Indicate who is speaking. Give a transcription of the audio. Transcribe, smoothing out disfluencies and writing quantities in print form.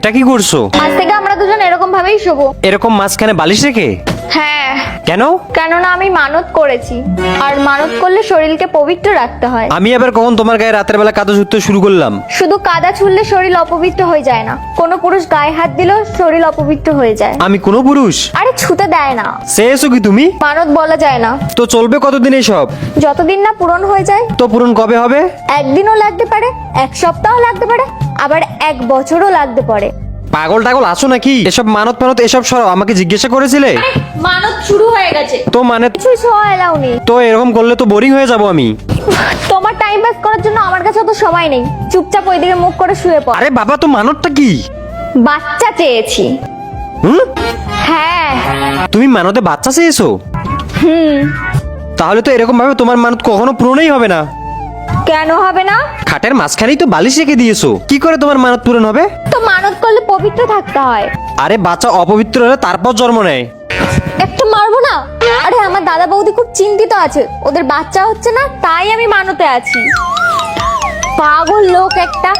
Speaker 1: এটা কি করছো?
Speaker 2: আজ থেকে আমরা দুজন এরকম ভাবেই শোবো।
Speaker 1: এরকম মাঝখানে বালিশ রেখে?
Speaker 2: হ্যাঁ।
Speaker 1: কেন?
Speaker 2: কেননা আমি মানত করেছি, আর মানত করলে শরীরকে পবিত্র রাখতে হয়।
Speaker 1: আমি আবার কখন তোমার গায়ে রাতের বেলা কাদা ছুটতে শুরু করলাম?
Speaker 2: শুধু কাদা ছুঁড়লে শরীর অপবিত্র হয়ে যায় না, কোনো পুরুষ গায়ে হাত দিলেও শরীর অপবিত্র হয়ে যায়।
Speaker 1: আমি কোনো পুরুষ?
Speaker 2: আরে ছুতে দেয় না।
Speaker 1: চেয়েছো কি তুমি?
Speaker 2: মানত বলা যায় না।
Speaker 1: তো চলবে কতদিন এসব?
Speaker 2: যতদিন না পূরণ হয়ে যায়।
Speaker 1: তো পূরণ কবে হবে?
Speaker 2: একদিনও লাগতে পারে, এক সপ্তাহ লাগতে পারে, আবার 1 বছরও লাগতে পারে।
Speaker 1: পাগল টাগল আছো নাকি? এসব মানত মানত এসব সরো, আমাকে জিজ্ঞাসা করেছিলে?
Speaker 2: মানত শুরু হয়ে গেছে।
Speaker 1: তো মানে
Speaker 2: কিছুই ছোঁয়া এলাও নেই।
Speaker 1: তো এরকম করলে তো বোরিং হয়ে যাব আমি।
Speaker 2: তোমার টাইম পাস করার জন্য আমার কাছে অত সময় নেই। চুপচাপ ওইদিকে মুখ করে শুয়ে পড়।
Speaker 1: আরে বাবা, তো মানতটা কি?
Speaker 2: বাচ্চা চেয়েছি।
Speaker 1: হুম?
Speaker 2: হ্যাঁ।
Speaker 1: তুমি মানতে বাচ্চা চেয়েছো? তাহলে তো এরকম ভাবে তোমার মানত কখনো পূরণই হবে না।
Speaker 2: কেন হবে না?
Speaker 1: খাটের মাঝখানেই তো বালিশ রেখে দিয়েছো, কি করে তোমার মানত পূরণ হবে?
Speaker 2: তো মানত করলে পবিত্র থাকতে হয়।
Speaker 1: আরে বাচ্চা অপবিত্র হলে তারপর জন্ম নেয়।
Speaker 2: একটা মারবো না? আরে আমার দাদা বৌদি খুব চিন্তিত আছে, ওদের বাচ্চা হচ্ছে না, তাই আমি মানতে আছি। পাগল লোক একটা।